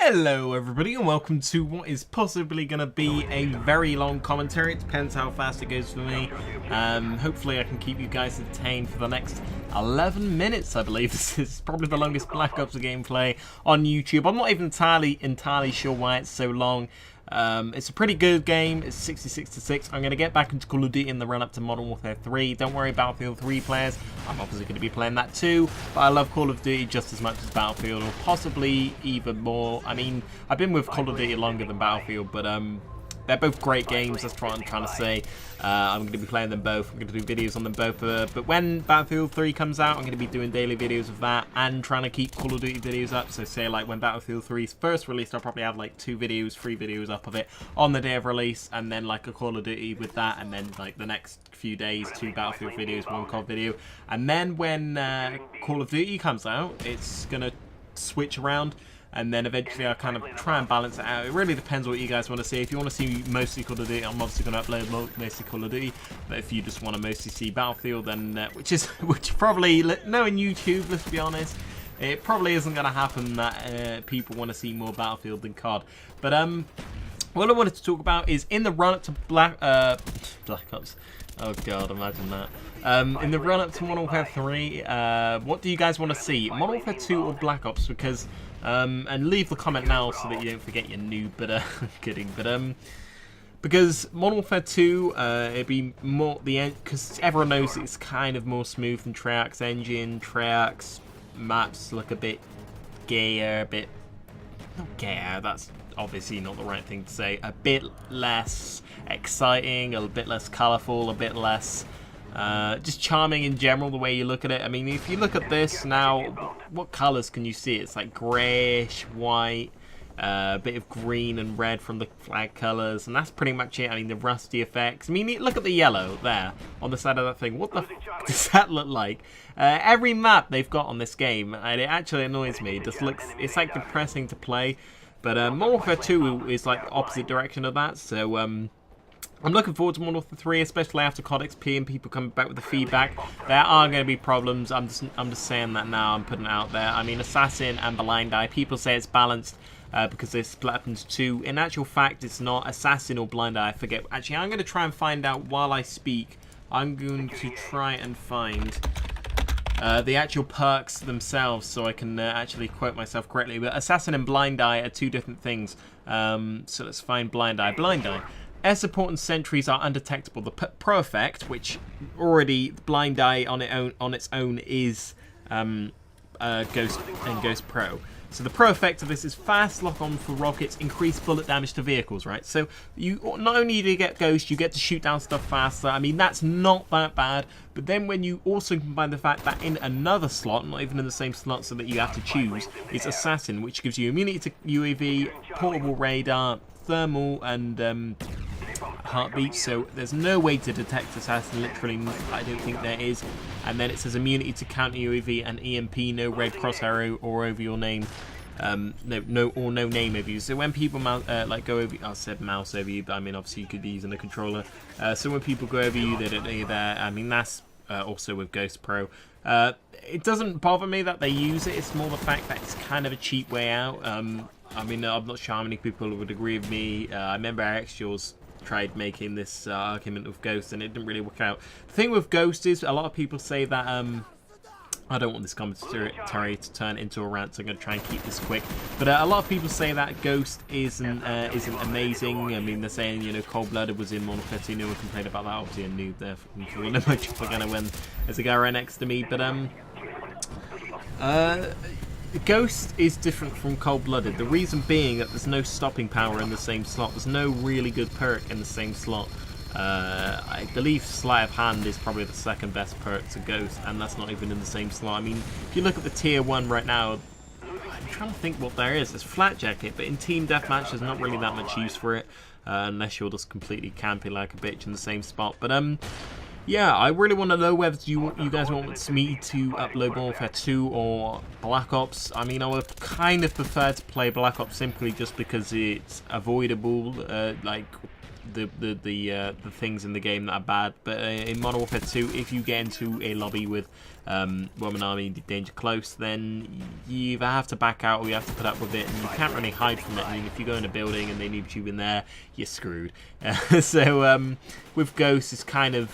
Hello everybody and welcome to what is possibly going to be a very long commentary. It depends how fast it goes for me. Hopefully I can keep you guys entertained for the next 11 minutes, I believe. This is probably the longest Black Ops gameplay on YouTube. I'm not even entirely sure why it's so long. It's a pretty good game. It's 66-6. I'm going to get back into Call of Duty in the run-up to Modern Warfare 3. Don't worry, Battlefield 3 players. I'm obviously going to be playing that too, but I love Call of Duty just as much as Battlefield, or possibly even more. I mean, I've been with Call of Duty longer than Battlefield, but they're both great games. That's what I'm trying to say. I'm going to be playing them both. I'm going to do videos on them both. But when Battlefield 3 comes out, I'm going to be doing daily videos of that and trying to keep Call of Duty videos up. So say like when Battlefield 3 is first released, I'll probably have like 2 videos, 3 videos up of it on the day of release, and then like a Call of Duty with that, and then like the next few days 2 Battlefield videos, 1 COD video. And then when Call of Duty comes out, it's going to switch around. And then eventually I'll kind of try and balance it out. It really depends what you guys want to see. If you want to see mostly Call of Duty, I'm obviously going to upload mostly Call of Duty. But if you just want to mostly see Battlefield, then which probably, knowing YouTube, let's be honest, it probably isn't going to happen that people want to see more Battlefield than COD. But what I wanted to talk about is in the run-up to Black Ops. Oh god, imagine that. In the run-up to Modern Warfare 3, what do you guys want to see? Modern Warfare 2 or Black Ops? Because, and leave the comment now so that you don't forget your noob, but, I'm kidding, but, because Modern Warfare 2, it'd be more, because everyone knows it's kind of more smooth than Treyarch's engine. Treyarch's maps look a bit gayer, not gayer, that's obviously not the right thing to say, a bit less exciting, a bit less colourful, a bit less just charming in general, the way you look at it. I mean, if you look at this now, what colours can you see? It's like greyish, white, a bit of green and red from the flag colours, and that's pretty much it. I mean, the rusty effects. I mean, look at the yellow there on the side of that thing. What the f does that look like? Every map they've got on this game, and it actually annoys me. It just looks, it's like depressing to play. But Modern Warfare 2 is like the opposite direction of that, so I'm looking forward to Modern Warfare 3, especially after COD XP and people coming back with the feedback. There are going to be problems. I'm just saying that now. I'm putting it out there. I mean, Assassin and Blind Eye. People say it's balanced because they split up into 2. In actual fact, it's not. Assassin or Blind Eye, I forget. Actually, I'm going to try and find out while I speak. I'm going to try and find the actual perks themselves, so I can actually quote myself correctly. But Assassin and Blind Eye are 2 different things. So let's find Blind Eye. Blind Eye. Air support and sentries are undetectable. The Pro effect, which already Blind Eye on its own is Ghost and Ghost Pro. So the Pro effect of this is fast lock-on for rockets, increased bullet damage to vehicles, right? So you not only do you get Ghost, you get to shoot down stuff faster. I mean, that's not that bad. But then when you also combine the fact that in another slot, not even in the same slot so that you have to choose, is Assassin, which gives you immunity to UAV, portable radar, thermal, and heartbeat, so there's no way to detect Assassin, literally I don't think there is. And then it says immunity to counter UAV and EMP, no red cross arrow or over your name, no name over you. So when people like go over, I said mouse over you, but I mean obviously you could be using a controller. So when people go over you, they don't know you're there. I mean that's also with Ghost Pro. It doesn't bother me that they use it. It's more the fact that it's kind of a cheap way out. I mean, I'm not sure how many people would agree with me. I remember Alex Jaws tried making this argument with Ghost and it didn't really work out. The thing with Ghost is a lot of people say that I don't want this commentary to turn into a rant, so I'm going to try and keep this quick. But a lot of people say that Ghost isn't amazing. I mean, they're saying, you know, Cold Blooded was in Modern Warfare 2. No one complained about that. Obviously, a noob there. I'm sure you know much propaganda when there's a guy right next to me. But Ghost is different from Cold Blooded. The reason being that there's no stopping power in the same slot. There's no really good perk in the same slot. I believe Sleight of Hand is probably the second best perk to Ghost, and that's not even in the same slot. I mean, if you look at the tier 1 right now, I'm trying to think what there is. There's Flat Jacket, but in Team Deathmatch there's not really that much use for it, unless you're just completely camping like a bitch in the same spot. But yeah, I really want to know whether you guys want me to upload Modern Warfare 2 or Black Ops. I mean, I would kind of prefer to play Black Ops simply just because it's avoidable. Like, the things in the game that are bad. But in Modern Warfare 2, if you get into a lobby with Roman Army Danger Close, then you either have to back out or you have to put up with it, and you can't really hide from it. I mean, if you go in a building and they need you in there, you're screwed. So with Ghosts, it's kind of,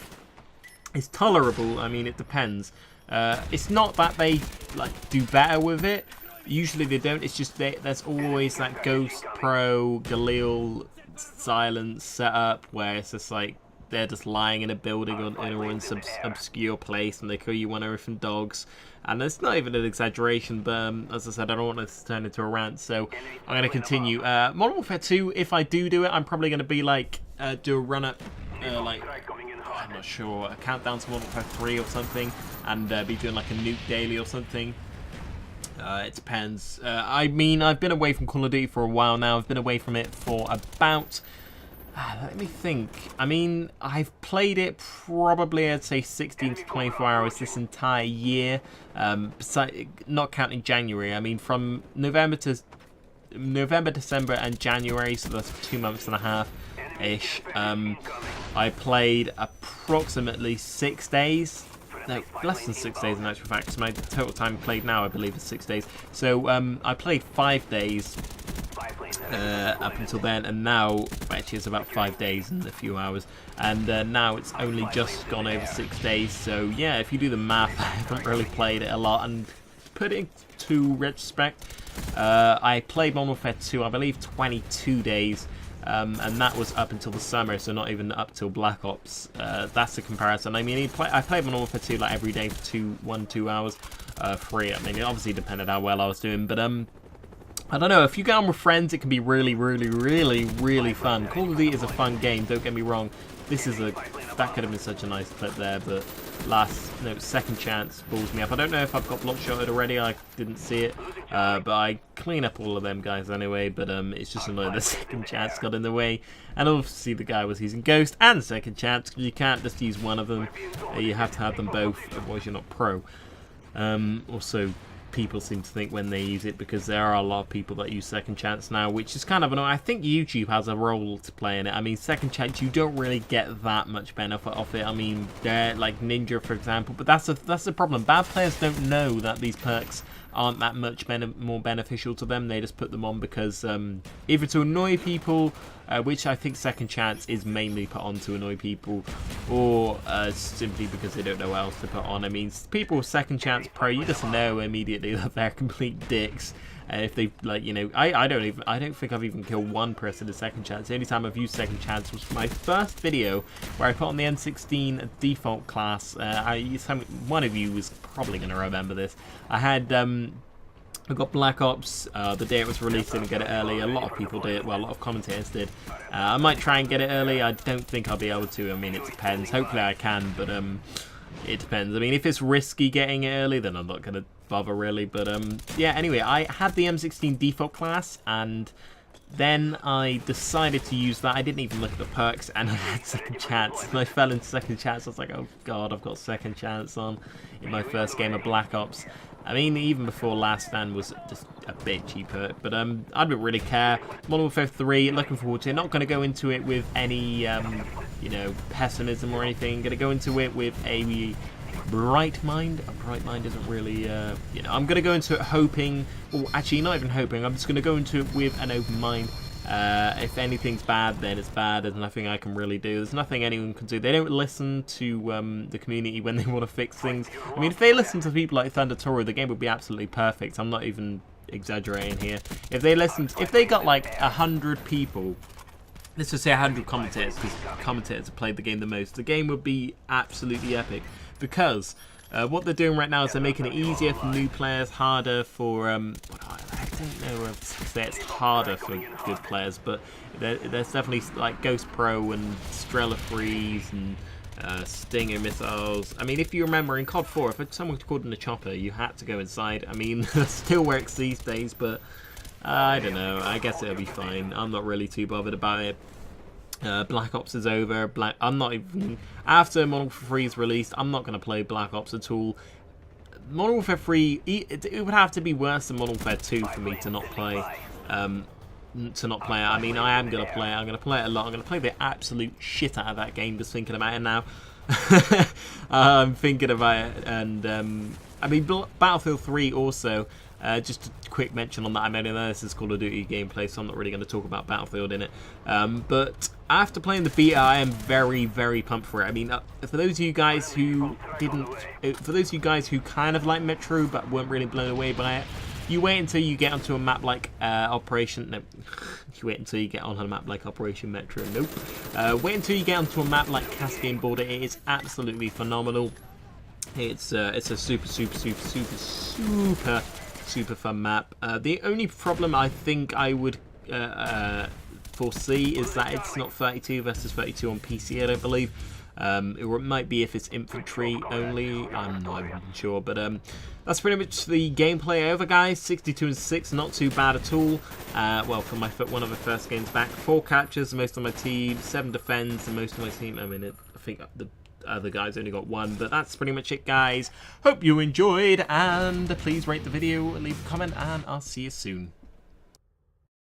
it's tolerable. I mean, it depends. It's not that they like do better with it. Usually they don't. It's just there's always that Ghost Pro Galil silence setup where it's just like they're just lying in a building or in some obscure place and they call you one of different dogs. And it's not even an exaggeration, but as I said, I don't want this to turn into a rant, so I'm going to continue. Modern Warfare 2, if I do it, I'm probably going to be like do a run up like, I'm not sure, a countdown to Modern Warfare 3 or something, and be doing like a nuke daily or something. It depends. I mean, I've been away from Call of Duty for a while now. I've been away from it for about, let me think. I mean, I've played it probably, I'd say 16 to 24 hours this entire year. Not counting January. I mean, from November, December, and January, so that's 2 months and a half-ish. I played approximately 6 days. No, less than 6 days in actual fact, because my total time played now, I believe, is 6 days. So I played 5 days up until then, and now, actually it's about 5 days and a few hours, and now it's only just gone over 6 days. So yeah, if you do the math, I haven't really played it a lot, and put it into retrospect, I played Modern Warfare 2, I believe, 22 days. And that was up until the summer, so not even up till Black Ops. That's the comparison. I mean, I played Modern Warfare 2 like every day for 2 hours, 3. I mean, it obviously depended how well I was doing, but I don't know. If you get on with friends, it can be really, really, really, really fun. Call of Duty is a fun game. Don't get me wrong. That could have been such a nice clip there, but Second Chance balls me up. I don't know if I've got blockshotted already. I didn't see it, but I clean up all of them guys anyway. But it's just annoying that Second Chance got in the way, and obviously the guy was using Ghost and Second Chance. You can't just use one of them. You have to have them both, otherwise you're not pro. Also, people seem to think when they use it, because there are a lot of people that use Second Chance now, which is kind of annoying. I think YouTube has a role to play in it. I mean, Second Chance, you don't really get that much benefit off it. I mean, they're like Ninja, for example, but that's the problem. Bad players don't know that these perks aren't that much more beneficial to them. They just put them on because either to annoy people, which I think Second Chance is mainly put on to annoy people, or simply because they don't know what else to put on. I mean, people with Second Chance Pro, you just know immediately that they're complete dicks. If they, like, you know, I don't think I've even killed one person in Second Chance. The only time I've used Second Chance was my first video where I put on the M16 default class. One of you was probably going to remember this. I got Black Ops the day it was released, and get it early. A lot of people did. Well, a lot of commentators did. I might try and get it early. I don't think I'll be able to. I mean, it depends. Hopefully I can, but it depends. I mean, if it's risky getting it early, then I'm not going to bother really. But yeah, anyway, I had the M16 default class, and then I decided to use that. I didn't even look at the perks, and I had Second Chance, and I fell into Second Chance. I was like, oh god, I've got Second Chance on in my first game of Black Ops. I mean, even before Last Stand was just a bit cheaper, but I don't really care. Modern Warfare 3, looking forward to it. Not going to go into it with any, you know, pessimism or anything. Going to go into it with a bright mind. A bright mind isn't really, you know, I'm going to go into it hoping, or actually not even hoping, I'm just going to go into it with an open mind. If anything's bad, then it's bad. There's nothing I can really do. There's nothing anyone can do. They don't listen to the community when they want to fix things. I mean, if they listen to people like Thunder Toro, the game would be absolutely perfect. I'm not even exaggerating here. If they got like 100 people, let's just say 100 commentators, because commentators have played the game the most, the game would be absolutely epic. Because what they're doing right now is they're making it easier for new players, harder for I don't know if to say it's harder for good players, but there's definitely like Ghost Pro and Strela Freeze and Stinger missiles. I mean, if you remember in COD 4, if someone called in a chopper, you had to go inside. I mean, it still works these days, but I don't know. I guess it'll be fine. I'm not really too bothered about it. Black Ops is over. I'm not even, after Modern Warfare 3 is released, I'm not going to play Black Ops at all. Modern Warfare 3, it would have to be worse than Modern Warfare 2 for me to not play. to not play it. I mean, I am going to play it. I'm going to play it a lot. I'm going to play the absolute shit out of that game just thinking about it now. I'm thinking about it. And, I mean, Battlefield 3 also, just a quick mention on that. I mean, I know this is Call of Duty gameplay, so I'm not really going to talk about Battlefield in it. But after playing the beta, I am very, very pumped for it. I mean, for those of you guys who kind of like Metro but weren't really blown away by it, you wait until you get onto a map like Operation... No, you wait until you get on a map like Operation Metro. Nope. Wait until you get onto a map like Caspian Border. It is absolutely phenomenal. It's a super fun map. The only problem I think I would foresee is that it's not 32 versus 32 on PC, I don't believe. Or it might be if it's infantry only, I'm not even sure, but that's pretty much the gameplay over, guys. 62-6, not too bad at all. Well, for one of my first games back, 4 captures, most of my team, 7 defends, and most of my team, I mean, I think the other guys only got 1, but that's pretty much it, guys. Hope you enjoyed, and please rate the video, leave a comment, and I'll see you soon.